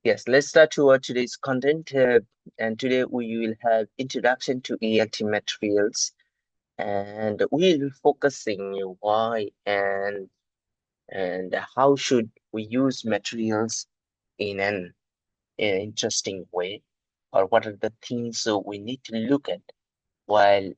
Yes, let's start to our today's content. And today we will have introduction to ELT materials, and we will be focusing why and how should we use materials in an interesting way, or what are the things we need to look at while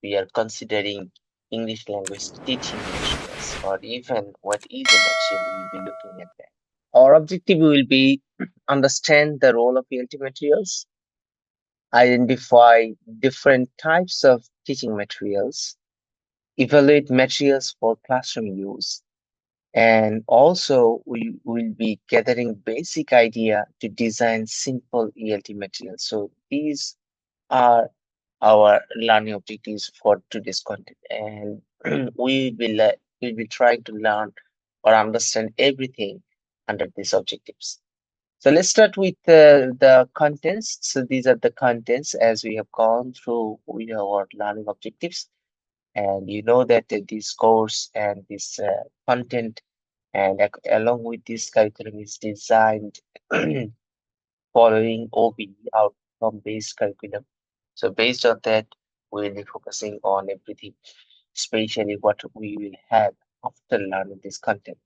we are considering English language teaching materials, or even what is a material we'll be looking at that. Our objective will be understand the role of ELT materials, identify different types of teaching materials, evaluate materials for classroom use, and also we will be gathering basic idea to design simple ELT materials. So these are our learning objectives for today's content, and we'll be trying to learn or understand everything under these objectives. So let's start with the contents. So these are the contents as we have gone through with our learning objectives. And you know that this course and this content and along with this curriculum is designed following OBE outcome-based curriculum. So based on that, we'll be focusing on everything, especially what we will have after learning this content.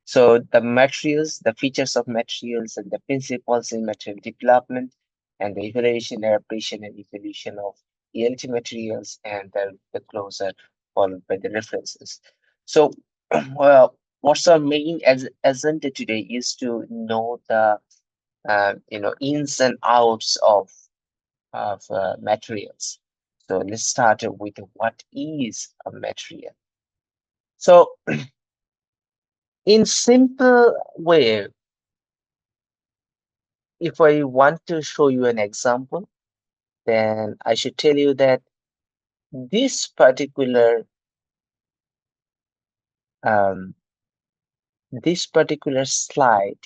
So the materials, the features of materials and the principles in material development and the evaluation, adaptation and evolution of ELT materials and the closer followed by the references. So well, what's our main agenda today is to know the ins and outs of materials. So let's start with what is a material. So in simple way, if I want to show you an example, then I should tell you that this um, particular slide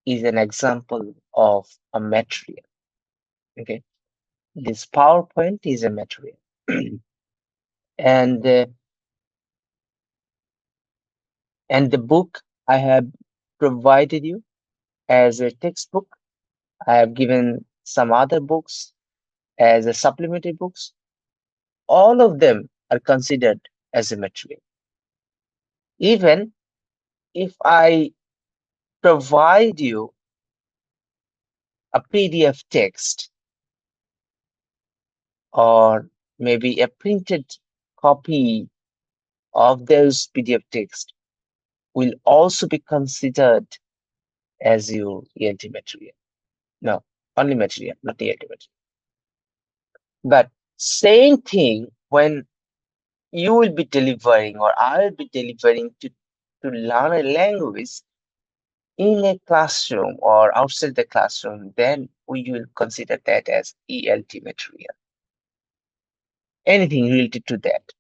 is an example of a material. Okay, this PowerPoint is a material, and and the book I have provided you as a textbook. I have given some other books as a supplementary books. All of them are considered as a material. Even if I provide you a PDF text or maybe a printed copy of those PDF text will also be considered as your ELT material. No, only material, not ELT material. But same thing when you will be delivering or I will be delivering to learn a language in a classroom or outside the classroom, then we will consider that as ELT material. Anything related to that.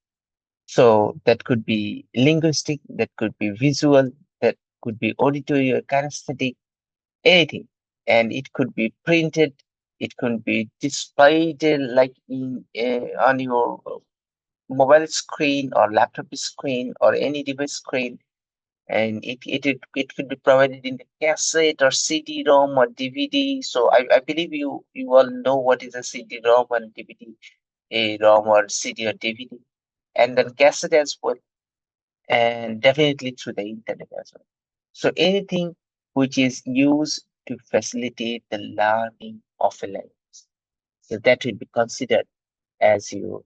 So that could be linguistic, that could be visual, that could be auditory or kinesthetic, anything. And it could be printed, it could be displayed like on your mobile screen or laptop screen or any device screen. And it could be provided in the cassette or CD-ROM or DVD. So I believe you all know what is a CD-ROM and DVD, a ROM or CD or DVD, and then cassette as well, and definitely through the internet as well. So anything which is used to facilitate the learning of a language, so that will be considered as your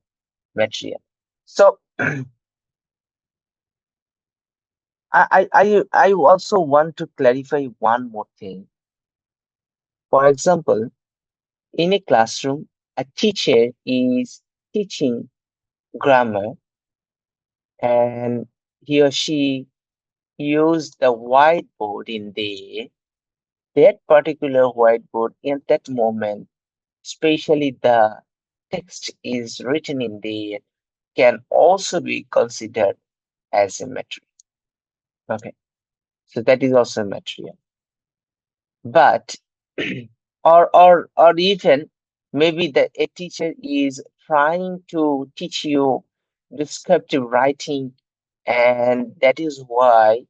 material. So I also want to clarify one more thing. For example, in a classroom, a teacher is teaching grammar and he or she used the whiteboard in there. That particular whiteboard in that moment, especially the text is written in there, can also be considered as a material. Okay, so that is also a material. But or even maybe a teacher is trying to teach you descriptive writing, and that is why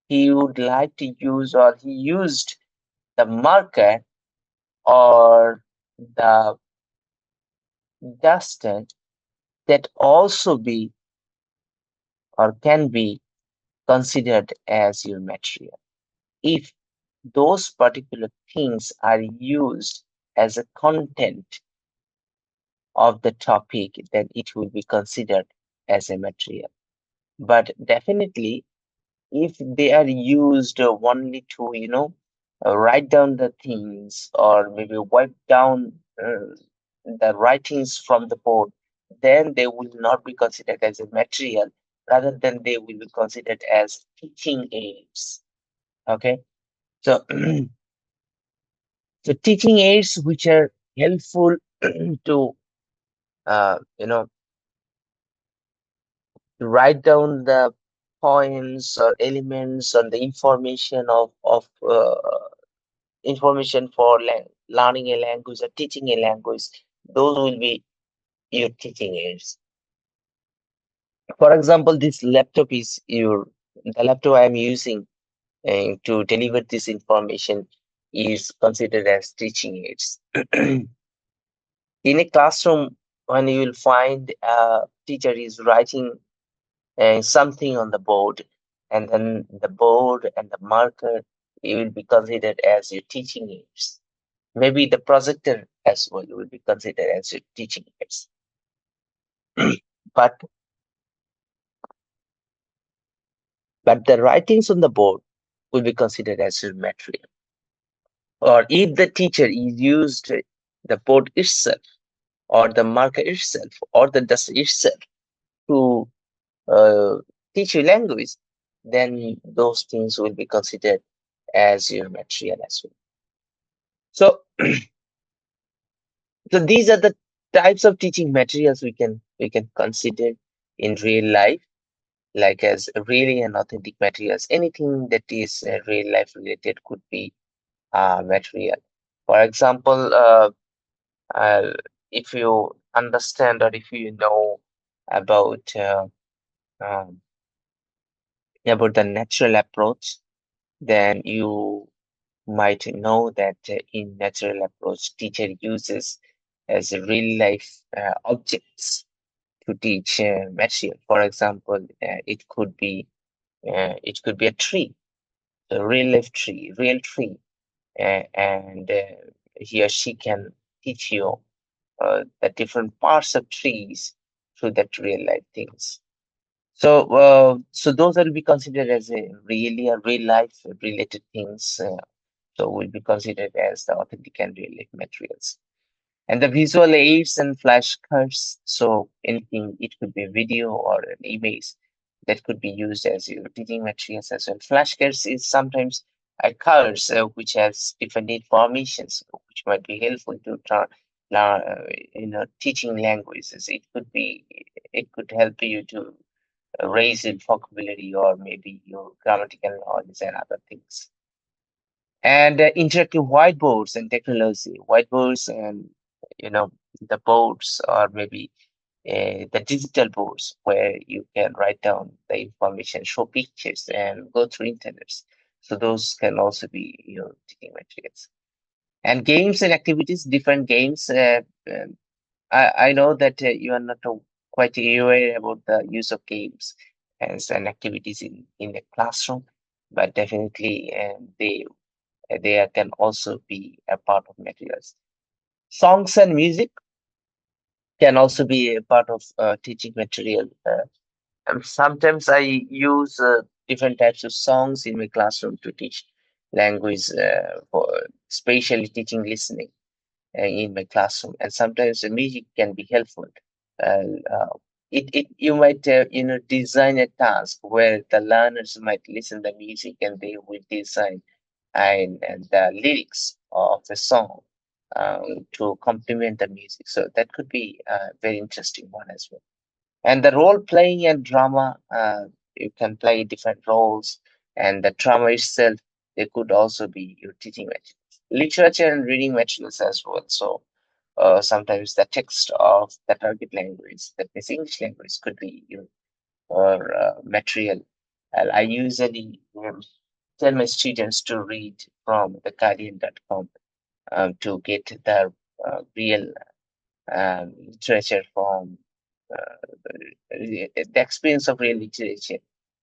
he would like to use or he used the marker, or the duster that also be or can be considered as your material. If those particular things are used as a content of the topic, then it will be considered as a material. But definitely, if they are used only to, write down the things or maybe wipe down the writings from the board, then they will not be considered as a material. Rather than they will be considered as teaching aids. Okay, so so teaching aids which are helpful to you know to write down the points or elements or the information of information for learning a language or teaching a language. Those will be your teaching aids. For example, this laptop is the laptop I am using to deliver this information is considered as teaching aids. In a classroom, when you will find a teacher is writing something on the board, and then the board and the marker, it will be considered as your teaching aids. Maybe the projector as well will be considered as your teaching aids. But the writings on the board will be considered as your material. Or if the teacher is used the board itself, or the marker itself, or the dust itself to uh, teach you language, then those things will be considered as your material as well. So, so these are the types of teaching materials we can consider in real life, like as really and authentic materials. Anything that is real life related could be material. For example, uh, if you understand or if you know about um, about the natural approach, then you might know that in natural approach, teacher uses as real life objects to teach material. For example, it could be a tree, a real life tree, real tree, and he or she can teach you the different parts of trees through that real life things. So those will be considered as a real life related things. So will be considered as the authentic and real life materials. And the visual aids and flashcards. So anything, it could be a video or an image that could be used as your teaching materials as well. Flashcards is sometimes cards which has different informations which might be helpful to teaching languages. It could help you to raise your vocabulary or maybe your grammatical knowledge and other things. And interactive whiteboards and technology, whiteboards and you know the boards or maybe the digital boards where you can write down the information, show pictures, and go through internet. So those can also be your teaching materials. And games and activities, different games. I know that you are not quite aware about the use of games as an activities in the classroom, but definitely they can also be a part of materials. Songs and music can also be a part of teaching material. And sometimes I use different types of songs in my classroom to teach language, for especially teaching listening in my classroom. And sometimes the music can be helpful. Uh, uh, you might design a task where the learners might listen the music and they will design and the lyrics of the song to complement the music. So that could be a very interesting one as well. And the role playing and drama, you can play different roles, and the drama itself, they could also be your teaching materials. Literature and reading materials as well. So sometimes the text of the target language, that means English language, could be your or material. I usually tell my students to read from the guardian.com to get the real literature from the experience of real literature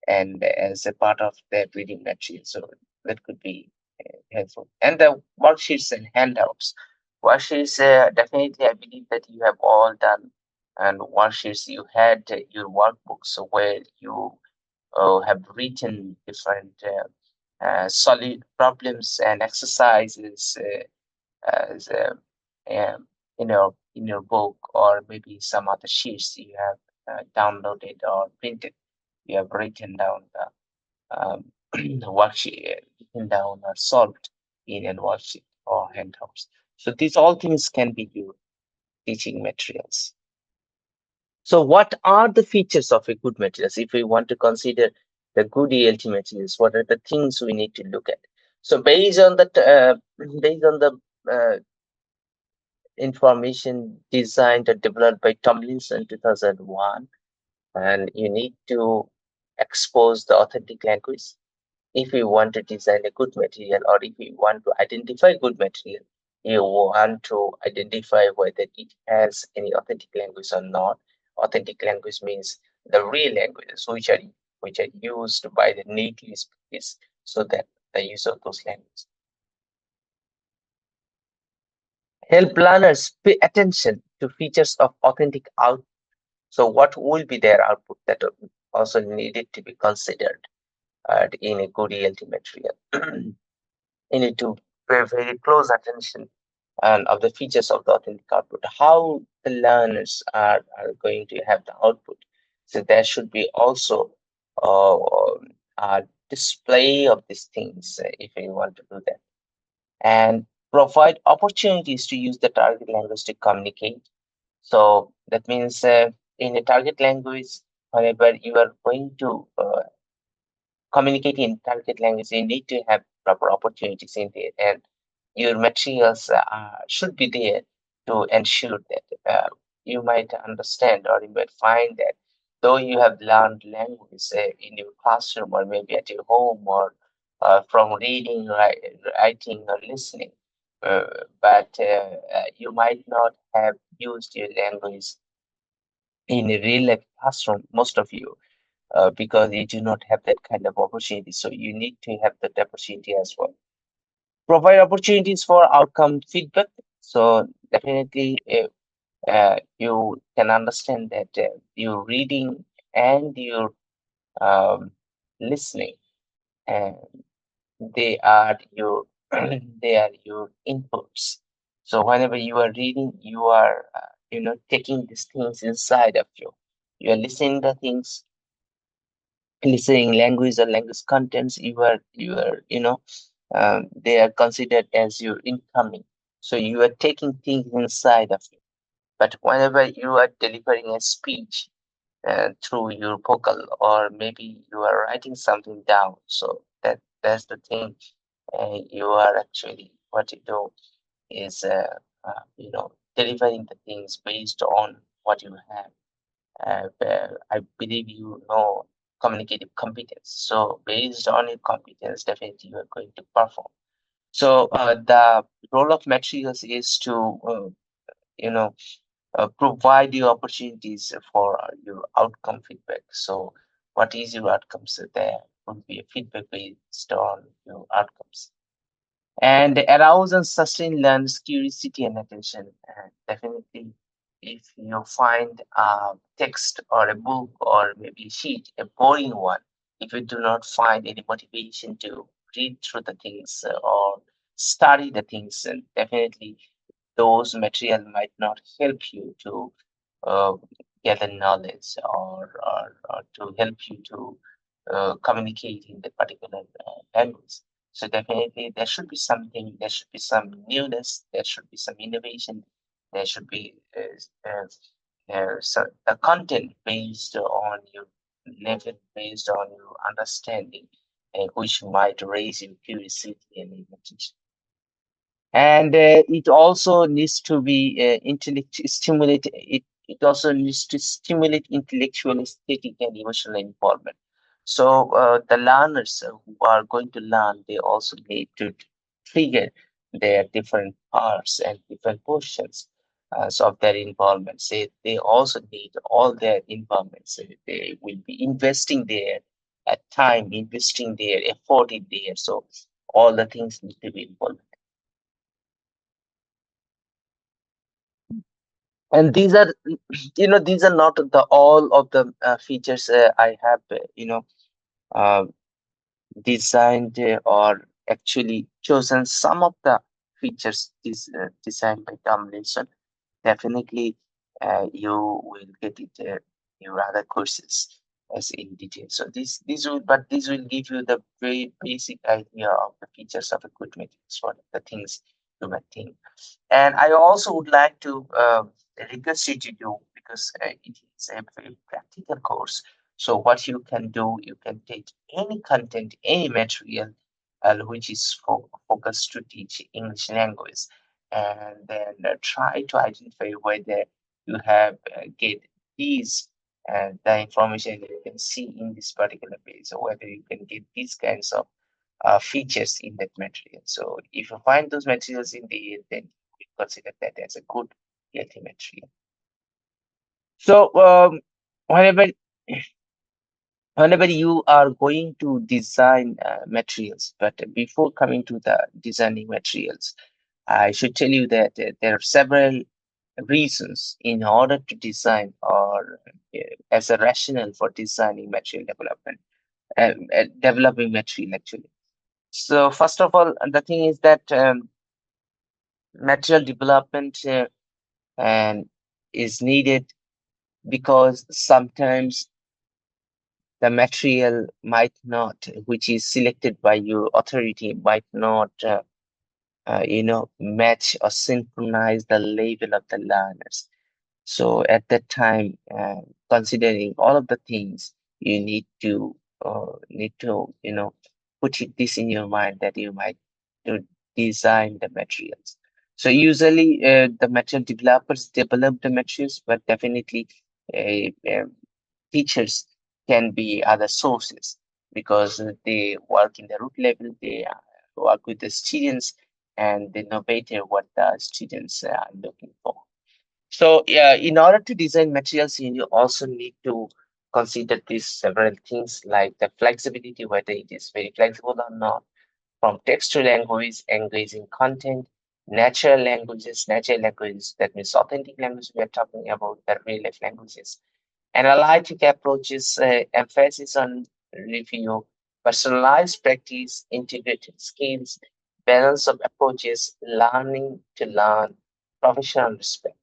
and as a part of their reading material. So that could be helpful. And the worksheets and handouts. Worksheets, definitely, I believe that you have all done. And worksheets, you had your workbooks where you have written different solid problems and exercises as in your book, or maybe some other sheets you have downloaded or printed. You have written down the worksheet, written down or solved in a worksheet or handouts. So these all things can be your teaching materials. So what are the features of a good materials? If we want to consider the good ELT materials, what are the things we need to look at? So based on the information designed and developed by Tomlinson 2001, and you need to expose the authentic language. If you want to design a good material, or if you want to identify good material, you want to identify whether it has any authentic language or not. Authentic language means the real languages which are used by the native speakers, so that the use of those languages help learners pay attention to features of authentic output. So what will be their output that also needed to be considered in a good ELT material? You need to pay very close attention and of the features of the authentic output, how the learners are going to have the output. So there should be also a display of these things if you want to do that, and provide opportunities to use the target language to communicate. So that means in a target language, whenever you are going to communicate in target language, you need to have proper opportunities in there, and your materials should be there to ensure that you might understand, or you might find that though you have learned language in your classroom, or maybe at your home, or from reading, writing, or listening, uh, but you might not have used your language in a real life classroom, most of you, because you do not have that kind of opportunity. So you need to have that opportunity as well. Provide opportunities for outcome feedback. So definitely, you can understand that your reading and your um, listening, and they are your they are your inputs. So whenever you are reading, you are taking these things inside of you. You are listening the things, listening language or language contents. They are considered as your incoming. So you are taking things inside of you. But whenever you are delivering a speech through your vocal, or maybe you are writing something down, so that's the thing. You are actually, what you do is delivering the things based on what you have. I believe you know communicative competence. So based on your competence, definitely you are going to perform. So the role of materials is to provide you opportunities for your outcome feedback. So what is your outcomes? There will be a feedback based on your outcomes, and arouse and sustain learners' curiosity and attention. And definitely, if you find a text or a book or maybe a sheet, a boring one, if you do not find any motivation to read through the things or study the things, and definitely those material might not help you to uh, gather knowledge, or to help you to communicate in the particular language. So definitely there should be some newness, there should be some innovation, there should be so the content based on your level, based on your understanding, which might raise your curiosity and imagination. And it also needs to be it also needs to stimulate intellectual, aesthetic, and emotional involvement. So the learners who are going to learn, they also need to trigger their different parts and different portions of their involvement. Say they also need all their involvement. So they will be investing their time, investing their effort in there. So all the things need to be involved. And these are, these are not the all of the features I have, uh, designed or actually chosen. Some of the features designed by domination. Definitely, you will get it in your other courses as in detail. So this will give you the very basic idea of the features of a good materials, what are the things you might think. And I also would like to request you to do, because it is a very practical course. So what you can do, you can take any content, any material which is focused to teach English language, and then try to identify whether you have get these the information you can see in this particular page, or whether you can get these kinds of features in that material. So if you find those materials in the end, then we consider that as a good ELT material. So whenever whenever you are going to design materials, but before coming to the designing materials, I should tell you that there are several reasons in order to design, or as a rationale for designing material development, developing material actually. So first of all, the thing is that material development and is needed because sometimes the material might not, which is selected by your authority, might not, match or synchronize the level of the learners. So at that time, considering all of the things, you need to put this in your mind that you might to design the materials. So usually, the material developers develop the materials, but definitely, teachers can be other sources, because they work in the root level, they work with the students, and they know better what the students are looking for. So, yeah, in order to design materials, you also need to consider these several things like the flexibility, whether it is very flexible or not, from text to language, engaging content, natural languages, that means authentic language we are talking about, the real life languages. Analytic approaches, emphasis on review, personalized practice, integrated skills, balance of approaches, learning to learn, professional respect.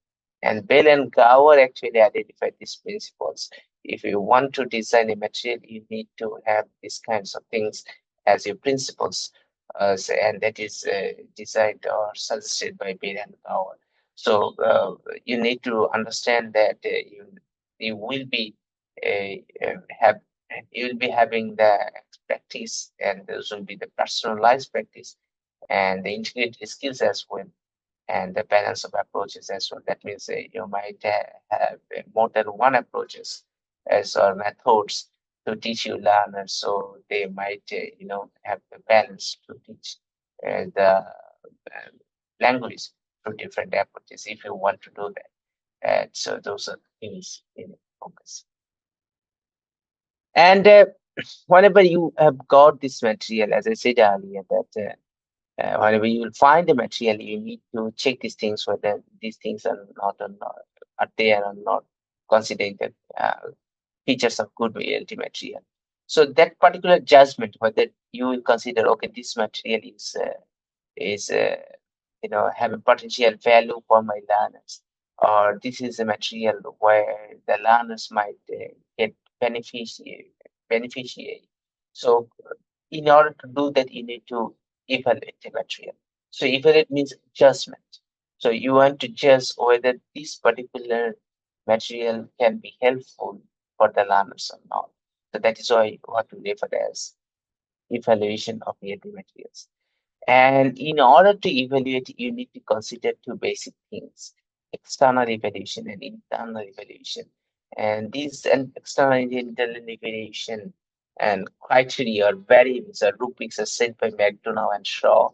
And Bell and Gower actually identified these principles. If you want to design a material, you need to have these kinds of things as your principles, and that is designed or suggested by Bell and Gower. So you need to understand that you will be have you will be having the practice, and those will be the personalized practice and the integrated skills as well, and the balance of approaches as well. That means you might have more than one approaches as or methods to teach you learners, so they might have the balance to teach the language through different approaches if you want to do that. And so those are things in focus. And whenever you have got this material, as I said earlier, that whenever you will find the material, you need to check these things, whether these things are there or not, considering the features of good ELT material. So that particular judgment, whether you will consider, okay, this material is have a potential value for my learners, or this is a material where the learners might get beneficiary. So in order to do that, you need to evaluate the material. So evaluate means judgment. So you want to judge whether this particular material can be helpful for the learners or not. So that is why what we refer as evaluation of ELT materials. And in order to evaluate, you need to consider two basic things: external evaluation and internal evaluation. And these and external and internal evaluation and criteria or variables or rubrics are set by McDonough and Shaw.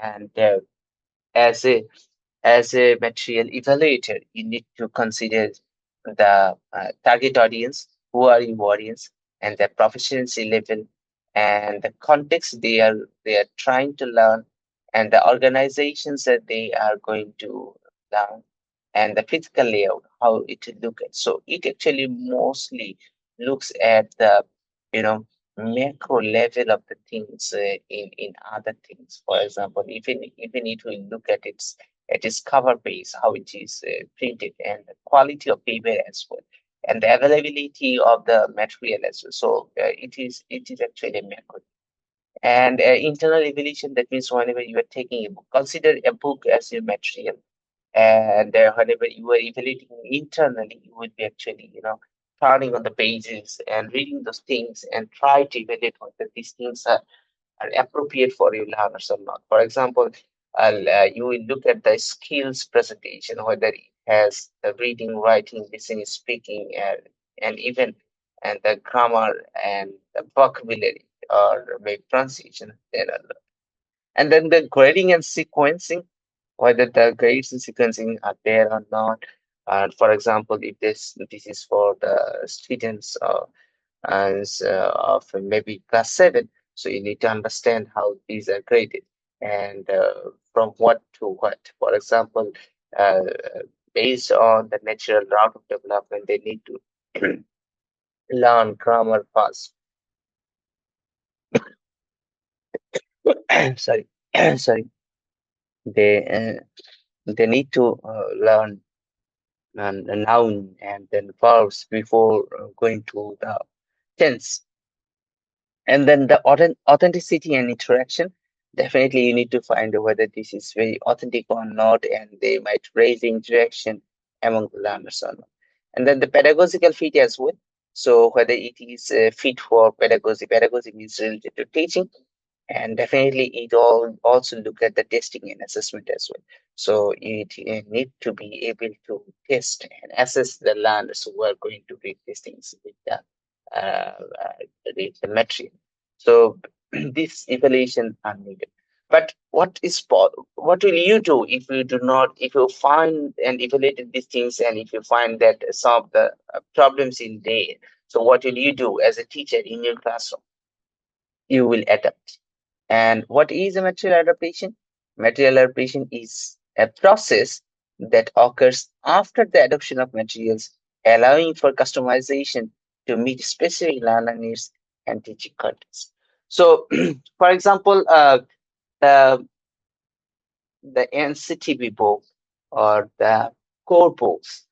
And as a as a material evaluator, you need to consider the target audience, who are your audience, and their proficiency level, and the context they are trying to learn, and the organizations that they are going to learn, and the physical layout, how it will look at. So it actually mostly looks at the you know macro level of the things in other things. For example, even it will look at its cover base, how it is printed, and the quality of paper as well, and the availability of the material as well. So it is actually a macro. And internal evaluation, that means whenever you are taking a book, consider a book as your material, and whenever you are evaluating internally, you would be actually turning on the pages and reading those things and try to evaluate whether these things are appropriate for your learners or not. For example, you will look at the skills presentation, whether it has the reading, writing, listening, speaking, and even and the grammar and the vocabulary or maybe pronunciation. And then the grading and sequencing, whether the grades and sequencing are there or not. For example, if this is for the students of maybe class 7. So you need to understand how these are graded and from what to what. For example, uh, based on the natural route of development, they need to learn grammar fast. Sorry, sorry. They need to learn a noun and then verbs before going to the tense. And then the authenticity and interaction, definitely you need to find out whether this is very authentic or not, and they might raise interaction among the learners or not. And then the pedagogical fit as well. So whether it is fit for pedagogy, pedagogy means related to teaching, and definitely it all also look at the testing and assessment as well. So you need to be able to test and assess the learners who are going to read these things with the material. So this evaluation are needed. But what will you do if you do not, if you find and evaluated these things, and if you find that some of the problems in there? So what will you do as a teacher in your classroom? You will adapt. And what is a material adaptation? Material adaptation is a process that occurs after the adoption of materials, allowing for customization to meet specific learner needs and teaching contexts. So, for example, the the NCTB book or the core books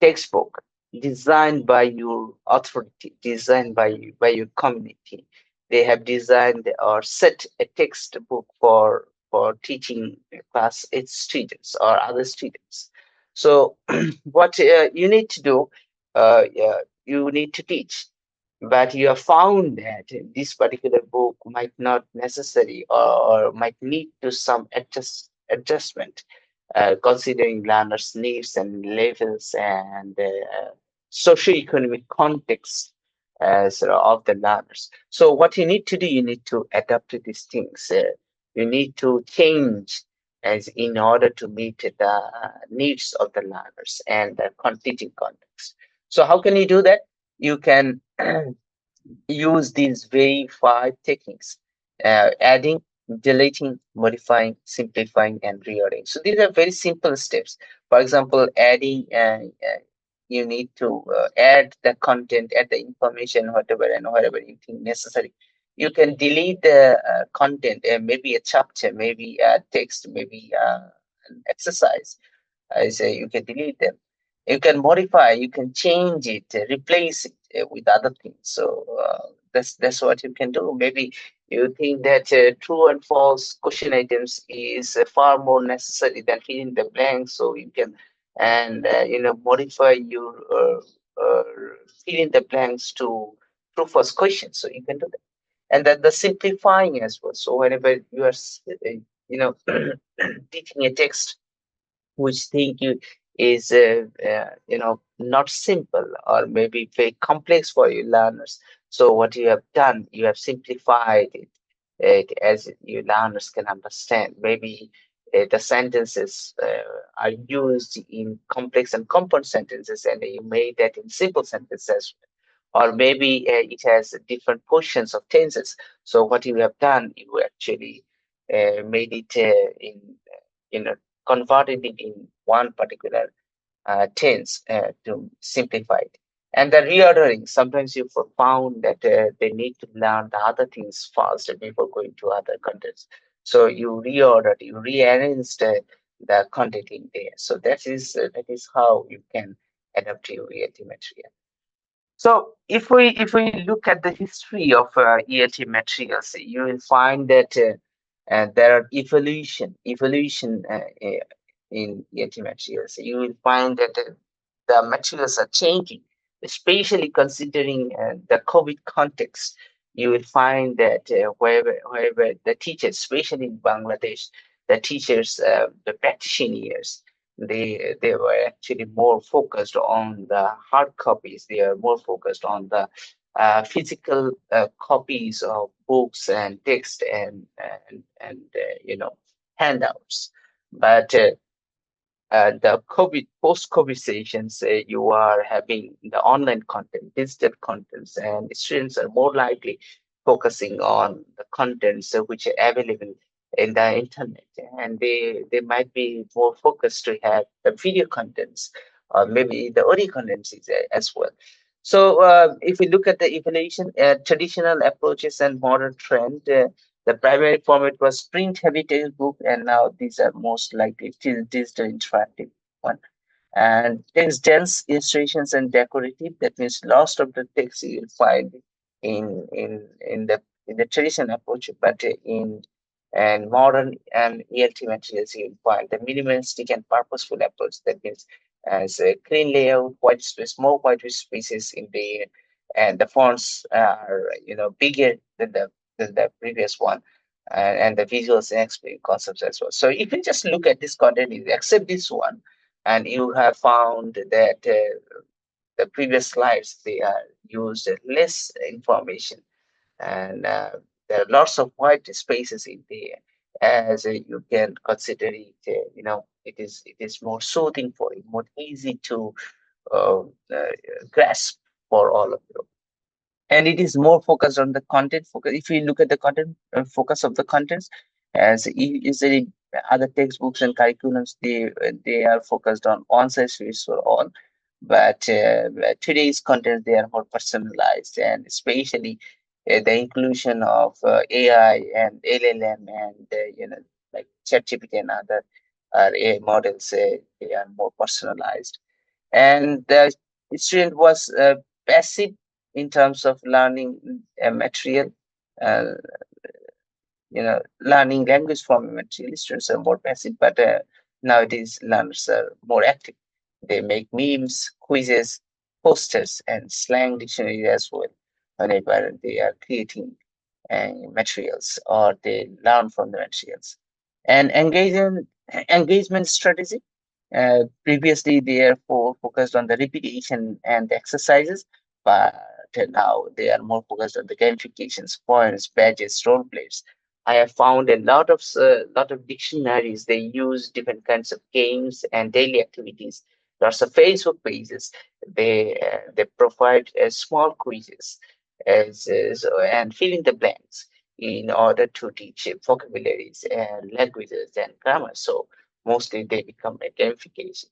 textbook designed by your authority, designed by your community. They have designed or set a textbook for teaching class 8 students or other students. So what you need to do, you need to teach, but you have found that this particular book might not necessary or might need to some adjustment, considering learners' needs and levels and socioeconomic context of the learners. So what you need to do, you need to adapt to these things. You need to change as in order to meet the needs of the learners and the teaching context. So how can you do that? You can use these very five techniques: adding, deleting, modifying, simplifying, and reordering. So these are very simple steps. For example, adding, you need to add the content, add the information, whatever and whatever you think necessary. You can delete the content, maybe a chapter, maybe a text, maybe an exercise. I say you can delete them. You can modify, you can change it, replace it with other things. So that's what you can do. Maybe you think that true and false question items is far more necessary than filling the blanks. So you can and modify your uh, fill in the blanks to true false questions. So you can do that, and then the simplifying as well. So whenever you are teaching a text which think you is not simple or maybe very complex for you learners. So what you have done, you have simplified it as you learners can understand. Maybe the sentences are used in complex and compound sentences, and you made that in simple sentences, or maybe it has different portions of tenses. So what you have done, you actually made it you know converted it in one particular tense to simplify it. And the reordering, sometimes you found that they need to learn the other things first before going to other contents. So you reordered, you rearranged the content in there. So that is how you can adapt to your ELT material. So if we look at the history of ELT materials, you will find that there are evolution in ELT materials. You will find that the materials are changing, especially considering the COVID context. You will find that wherever the teachers, especially in Bangladesh, the teachers, the practitioners, they were actually more focused on the hard copies. They are more focused on the physical copies of books and text and handouts. But the COVID, post-COVID sessions, you are having the online content, digital contents, and students are more likely focusing on the contents which are available in the internet, and they might be more focused to have the video contents or maybe the audio contents as well. So if we look at the evaluation, traditional approaches and modern trend, the primary format was print-heavy textbook, and now these are most likely still digital interactive one. And text dense illustrations and decorative. That means lots of the text you'll find in the traditional approach, but in and modern and ELT materials you'll find the minimalistic and purposeful approach. That means as a clean layout, white space, more white spaces in the and the fonts are bigger than the previous one, and the visuals and explain concepts as well. So if you just look at this content, you accept this one, and you have found that the previous slides they are used less information, and there are lots of white spaces in there. As you can consider it, it is more soothing for you, more easy to uh, uh, grasp for all of you, and it is more focused on the content focus. If you look at the content focus of the contents, as usually other textbooks and curriculums, they are focused on one size fits for all, but today's content they are more personalized, and especially the inclusion of AI and LLM and like ChatGPT and other AI models, they are more personalized, and the student was passive in terms of learning material. Uh, Learning language from a material, students are more passive, but nowadays learners are more active. They make memes, quizzes, posters, and slang dictionary as well whenever they are creating materials or they learn from the materials. And engagement strategy. Previously, they are focused on the repetition and the exercises, but now they are more focused on the gamifications, points, badges, role plays. I have found a lot of dictionaries. They use different kinds of games and daily activities. Lots of Facebook pages. They provide small quizzes and fill in the blanks in order to teach vocabularies and languages and grammar. So mostly they become a gamification.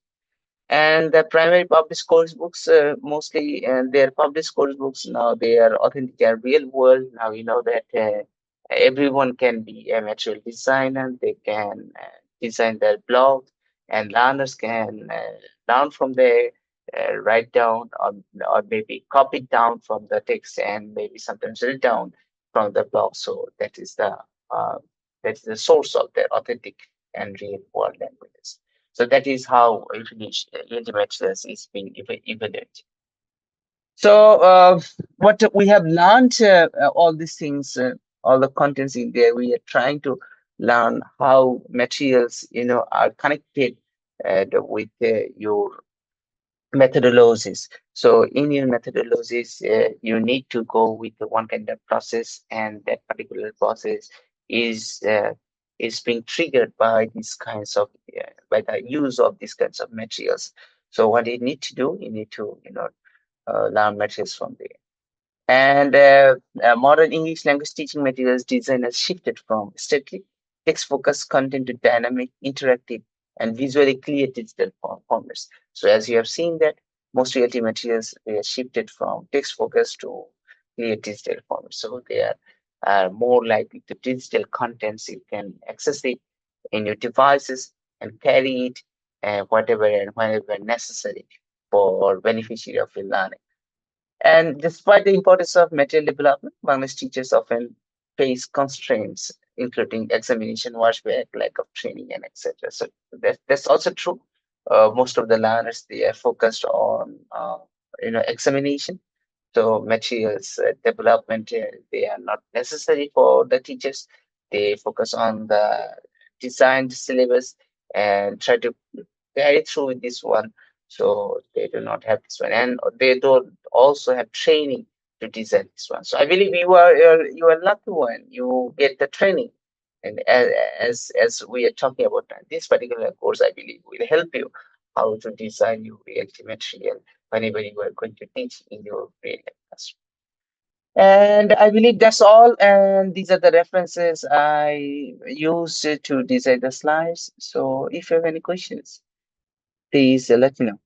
And the primary published course books, mostly, and their published course books now they are authentic, they are real world. Now you know that everyone can be a material designer. They can design their blog, and learners can learn from there, write down, or maybe copy down from the text, and maybe sometimes write down from the blog. So uh, that is the source of their authentic and real world languages. So that is how intellectuals is being evaluated. So what we have learned, all these things, all the contents in there, we are trying to learn how materials, are connected and with your methodologies. So in your methodologies, you need to go with the one kind of process, and that particular process is uh, is being triggered by these kinds of by the use of these kinds of materials. So what you need to do, you need to learn materials from there. And modern English language teaching materials design has shifted from strictly text-focused content to dynamic, interactive, and visually clear digital formats. So as you have seen that most ELT materials they are shifted from text-focused to clear digital formats. So they are more likely to digital contents. You can access it in your devices and carry it whatever and whenever necessary for beneficiary of your learning. And despite the importance of material development, Bangladesh teachers often face constraints, including examination, washback, lack of training, and etc. So that's also true. Most of the learners they are focused on examination. So materials development they are not necessary for the teachers. They focus on the designed syllabus and try to carry through with this one. So they do not have this one, and they don't also have training to design this one. So I believe you are lucky one. You get the training, and as we are talking about this particular course, I believe will help you how to design your reality material whenever you are going to teach in your real life classroom. And I believe that's all. And these are the references I used to design the slides. So if you have any questions, please let me know.